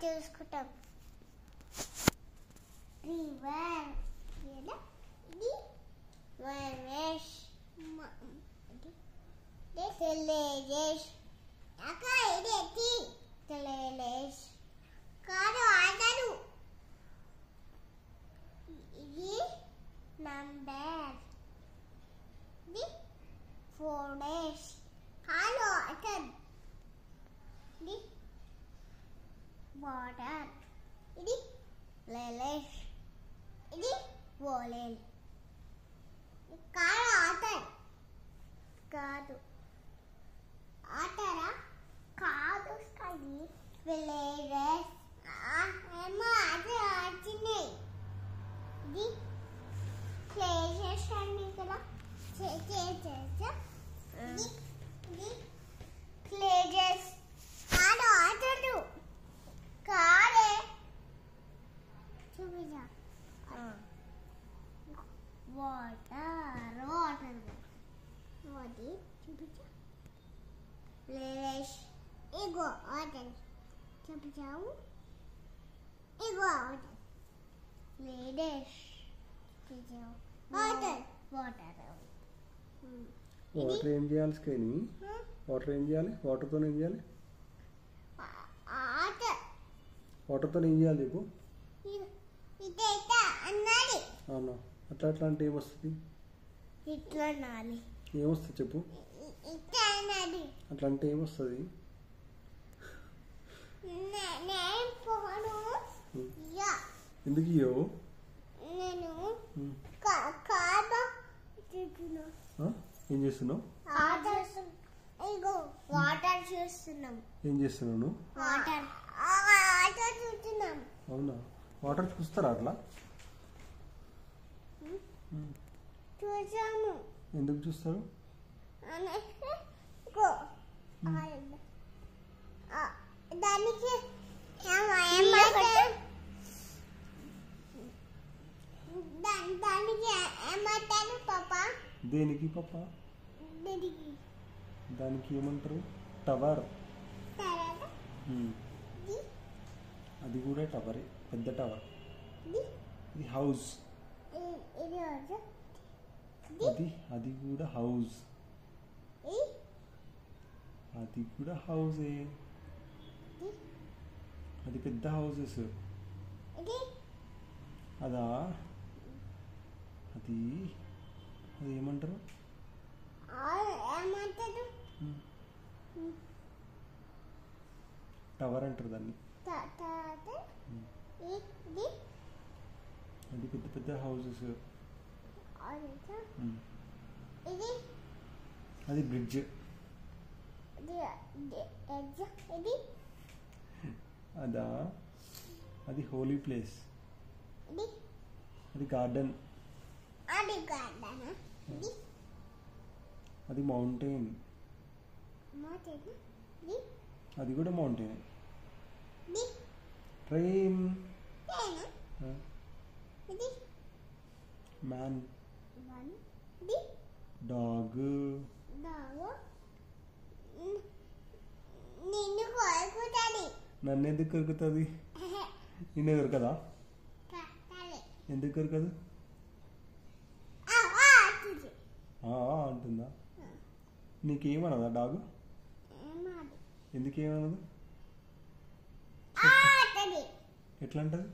చూసుకుంటాం. రివర్ ఇది వరేష్ విలేజెస్ అక్క ఇది ఎత్తి విలేజెస్ కారు ఆడరు ఇది నంబర్ ఇది 4 days కారు ఆడరు ఇది వాటర్ ఇది విలేజ్ ఇది వోలెల్ కారు ఆడరు కాదు ఆటరా కాదు స్కై విలేజెస్ ఏమో అది ఆడుతున్నాయి. ఇది ప్లేసెస్ అన్ని కదా ఇది ప్లేసెస్ కాదు ఆటలు కారే చూపించా వాటర్ వాటర్ అది చూపించా ప్లేస్ ఇగో వాటర్ చూపించావు ఇగో వాటర్ ప్లేస్ చూపించావు వాటర్ వాటర్ వాటర్ ఏం చేయాలి స్కైని? వాటర్ ఏం చేయాలి? వాటర్తో ఏం చేయాలి? వాటర్తో ఏం చేయాలి చెప్పు? అన్నాలి అవునా? అట్లా అట్లా అంటే ఏమొస్తుంది? ఇట్లా అనాలి. ఏమొస్తుంది చెప్పు? ఇట్లా అనాలి. అట్లా అంటే ఏమొస్తుంది? నేను పోను. ఎందుకు ఇయ్యవు? నేను కాదు ఏం చేస్తున్నావు? ఇగో వాటర్ చూస్తున్నాం. ఏం చేస్తున్నావు? వాటర్ చూస్తున్నాం. అవునా? వాటర్ చూస్తారా అట్లా? చూసాము. ఎందుకు చూస్తారు? దానికి దానికి ఏమంటారు పాపా? దేనికి పాపా? దానికి ఏమంటారు? టవర్. అది కూడా టవరే, పెద్ద టవర్. ఇది హౌస్. అది కూడా హౌస్. అది కూడా హౌసే. అది పెద్ద హౌసెస్. అదా అది అది ఏమంటారు? టవర్ అంటారు దాన్ని. అది పెద్ద పెద్ద హౌసెస్. అది బ్రిడ్జ్. అదా అది హోలీ ప్లేస్. అది గార్డెన్. అది మౌంటైన్. అది కూడా మౌంటైన్. ట్రైన్. మ్యాన్. డాగ్. నన్ను ఎందుకు కొరుకుతుంది? నిన్ను కొరకదా? ఎందుకు కొరకదు? అంటుందా? నీకేమనదా డాగ్? ఎందుకేమనదు? ఎట్లా అంటది?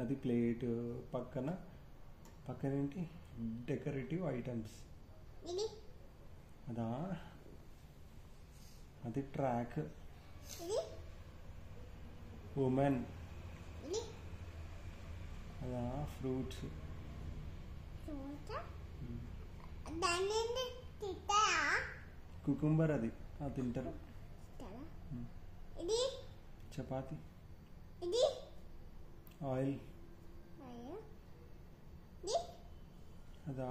అది ప్లేట్ పక్కన ఏంటి? Decorative items. అదా అది ట్రాక్. ఉమెన్. అదా ఫ్రూట్స్. కుకుంబర్. అది తింటారు. చపాతి. ఆయిల్. అదా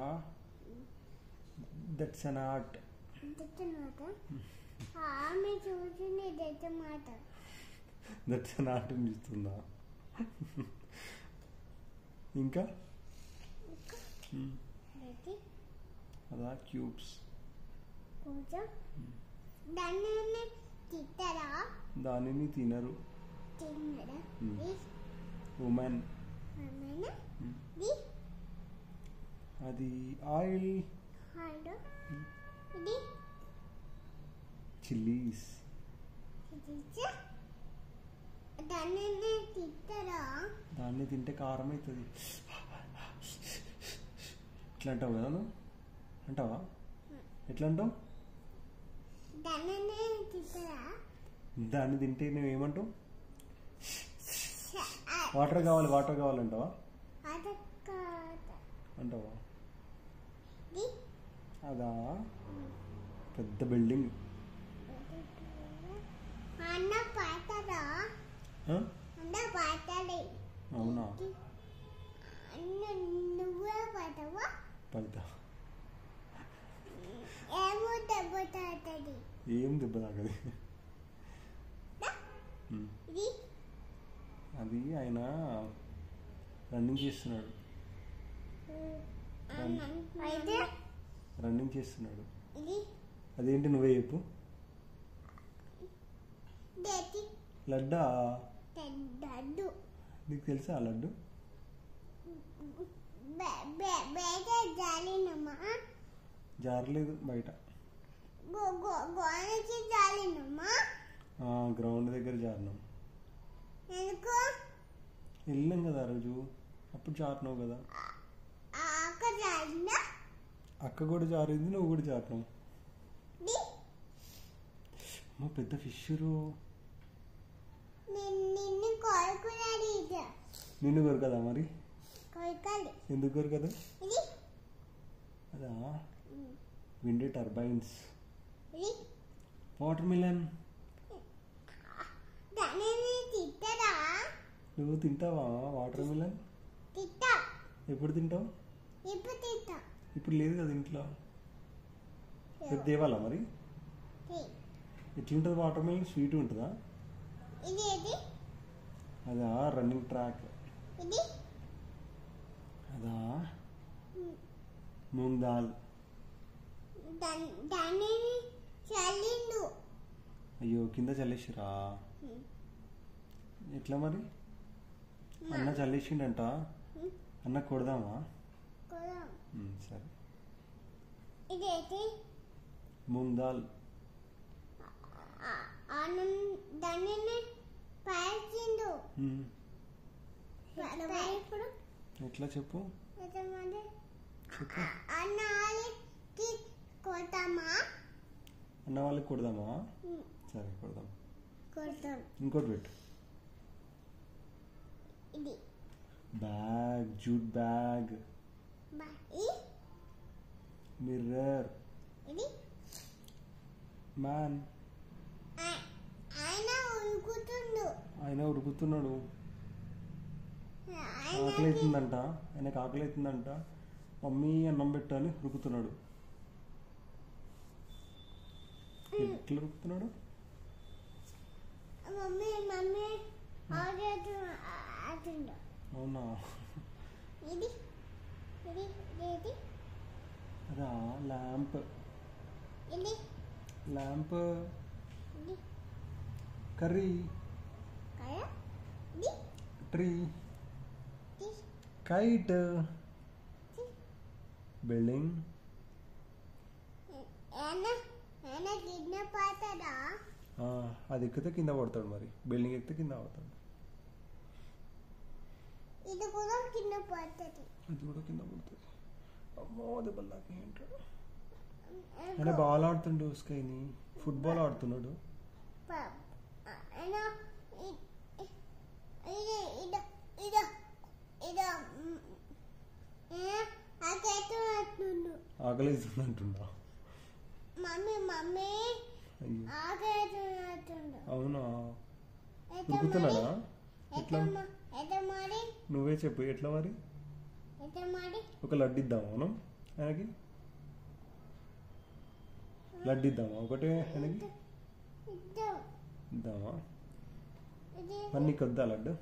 that's an art. That's an art అని చూస్తుందా? ఇంకా అదా క్యూబ్స్. కొంచెం దాన్ని తింటారా దానిని తినరు. తిన్నరా ఉమెన్. అమ్మేనా అది ఆయిల్. హలో ఇది చిల్లీస్. దాన్ని తింటారా దాన్ని తింటే కారం అవుతుంది. ఎట్లా అంటావు కదా నువ్వు? అంటావా? ఎట్లా అంటావు? దాన్ని తింటారా దాన్ని తింటే నువ్వేమంటావు? వాటర్ కావాలంటావా? అంటావా? అదా పెద్ద బిల్డింగ్. అన్న పాటరా అన్న పాటలే. అవునా? నువ్వే పడవా? పడతా. ఏమో దెబ్బ తాగుతుంది. ఏం దెబ్బ తాగది. అది ఆయన రన్నింగ్ చేస్తున్నాడు. రన్నింగ్ చేస్తున్నాడు. అదేంటి నువ్వే చెప్పు. లడ్డా. నీకు తెలుసా లడ్డు? జారలేదు బయట. గ్రౌండ్ దగ్గర జారినాం. వెళ్ళాం కదా ఆ రోజు. అప్పుడు జారినావు కదా. అక్క కూడా జారింది, నువ్వు కూడా జారినావు. మా పెద్ద ఫిష్. నిన్ను కొరకదా మరి? ఎందుకు కొరకదు? అదా విండ్ టర్బైన్స్. Water melon. నువ్వు తింటావా వాటర్ మిలన్? ఎప్పుడు తింటావు? ఇప్పుడు లేదు కదా ఇంట్లో. రేపు తేవాలా మరి? ఎట్లుంటుంది వాటర్ మిలన్? స్వీట్ ఉంటుందా? అదా రన్నింగ్ ట్రాక్. అదా మూంగ్ దాల్. అయ్యో కింద చల్లేసిరా. ఎట్లా మరి? అన్న చల్లేసిండంట. అన్న కొడదామా? సరే. మూంగ్ దాల్. ఎట్లా చెప్పు? అన్న వాళ్ళకి కొడదామా? సరే కొడదాం. ఇంకోటి పెట్టు. Bag. Jute bag. Mirror. Man. ఆయన ఉరుకుతున్నాడు. ఆకలి అవుతుందంట. ఆయనకు ఆకలి అవుతుందంట. మమ్మీ అన్నం పెట్టు అని ఉరుకుతున్నాడు. ఎట్లా ఉరుకుతున్నాడు? అవునా? అదా lamp. Lamp. Curry. Tree. Kite. Building. అది ఎక్కితే కింద పడతాడు మరి. బిల్డింగ్ ఎక్కితే కింద పడతాడు. ఇది కూడా కింద పడుతుంది. అది కూడా కింద పడుతుంది. అమ్మో దెబ్బలు దాకా ఏంటాడు. ఆయన బాల్ ఆడుతుండు. స్కైని ఫుట్బాల్ ఆడుతున్నాడు. ఆకలి అవుతుందంటుండా. అవునా? ఉరుకుతున్నాడా? ఎట్లా? నువ్వే చెప్పు ఎట్లా మరి? ఒక లడ్డు ఇద్దామా మనం ఆయనకి? లడ్డు ఇద్దామా ఒకటే ఆయనకి? ఇద్దామా? మరి నీకు వద్దా లడ్డు?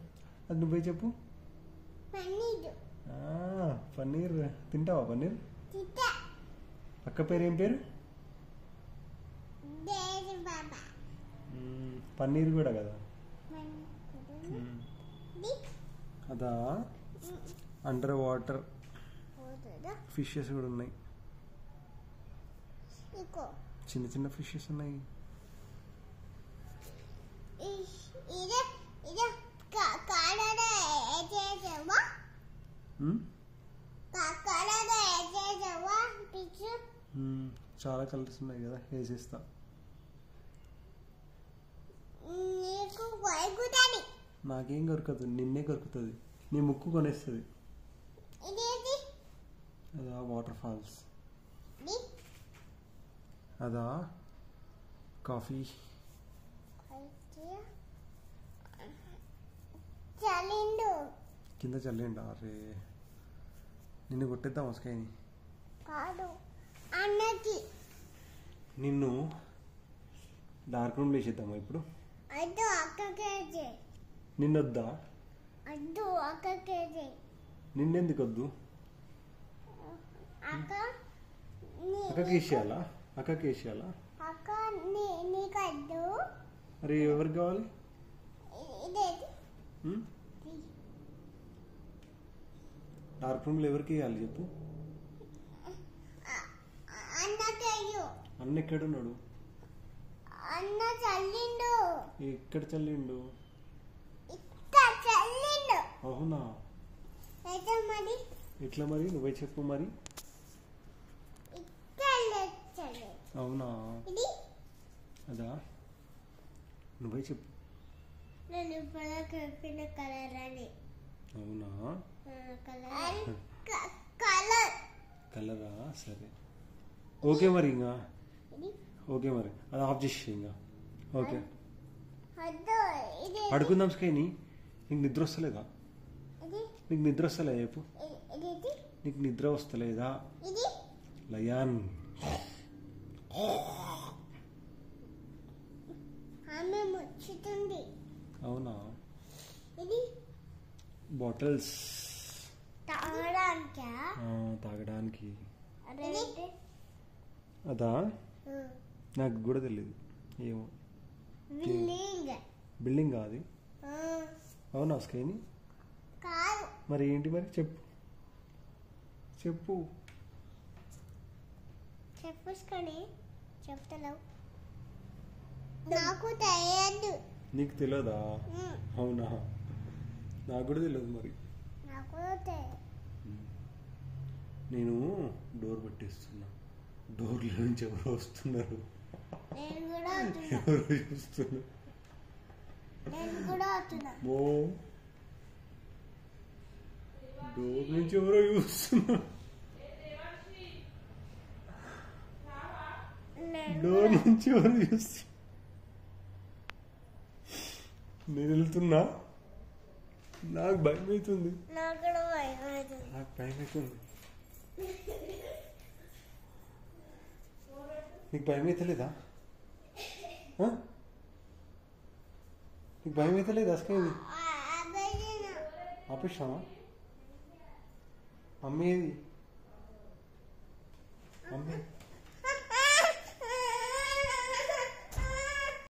అది నువ్వే చెప్పు. పన్నీర్ తింటావా? పన్నీర్. అక్క పేరు ఏం పేరు? దేని బాబా పన్నీర్ కూడా కదా. ది అదా అండర్ వాటర్ పోతుందా ఫిషెస్ కూడా ఉన్నాయి. ఇకో చిన్న చిన్న ఫిషెస్ ఉన్నాయి. ఇది ఇది కాడడ ఏచేవా కాడడ ఏచేవా పిచ్చు చాలా కలర్స్ ఉన్నాయి కదా, వేసేస్తా. నీకు వైగుతాది. నాకేం కొరకదు, నిన్నే కొరుకుతుంది. నీ ముక్కు కొనేస్తుంది. ఇదేది అదా వాటర్ ఫాల్స్. ది అదా కాఫీ. చలిండు కింద చల్లేండి. అరే నిన్ను కొట్టేద్దాం వస్కాయని. కాదు అన్నకి నిన్ను డార్క్ రూమ్ వేసేద్దామా ఇప్పుడు? అడ్డు అక్కకేజే నిన్నొద్దా? అడ్డు అక్కకేజే నిన్నెందుకు వద్దు? అక్క అక్కకి వేసేయాలా? అక్కకి వేసేయాలా? అక్క నీకు అడ్డు మరి ఎవరికి కావాలి? ఇదేది డార్క్ రూమ్లో ఎవరికి వేయాలి చెప్పు? అన్నకేయు. అన్న ఎక్కడున్నాడు? అన్న చల్లిండు. ఎక్కడ చల్లిండు? ఇక్కడ చల్లిండు. అవునా? అయితే మరి ఎట్లా మరి? నువ్వే చెప్పు మరి. ఇక్కడ చల్లి. అవునా? ఇది అదా నువ్వే చెప్పు. నేను ఇప్పుడు చెప్పిన కలర్ అని. అవునా? కలర్ కలరా? సరే ఓకే మరి. ఇంకా ఇది ఓకే మరి అది ఆఫ్ చేసి ఇంకా ఓకే అద్దు. ఇది పడుకుందాం స్కైని. నీకు నిద్ర వస్తలేదా? ఇది నీకు నిద్ర వస్తలేదా చెప్పు? ఇది నీకు నిద్ర వస్తలేదా? ఇది లయాన్ ఆమె ముచ్చుతుంది. అవునా? ఇది బాటిల్స్ తాగడానికా? తాగడానికి. ఇది అదా నాకు కూడా తెలియదు. ఏమో బిల్డింగ్. బిల్డింగ్ కాదు. అవునా స్కైని? కాదు. మరి ఏంటి మరి? చెప్పు చెప్పు. చెప్పుకొని చెప్తలేవు. నాకు తెలియదు. నీకు తెలియదా? అవునా? నాకు కూడా తెలియదు మరి. నాకు తెలియదు. నేను డోర్ పట్టేస్తున్నా. డోర్లో నుంచి ఎవరు వస్తున్నారు? నేను కూడా వస్తున్నా. ఎవరు చూస్తున్నారు? నేను కూడా వస్తున్నా. డోర్ నుంచి ఎవరో చూస్తున్నారు. డోర్ నుంచి ఎవరు చూస్తున్నారు? నేను వెళ్తున్నా. నాకు భయం అవుతుంది. నాకు కూడా భయం అవుతుంది. నాకు భయం అవుతుంది. నీకు భయం అవుతలేదా? నీకు భయం అవుతలేదా అసలు? ఆపేసావా? మమ్మీ ఏది? మమ్మీ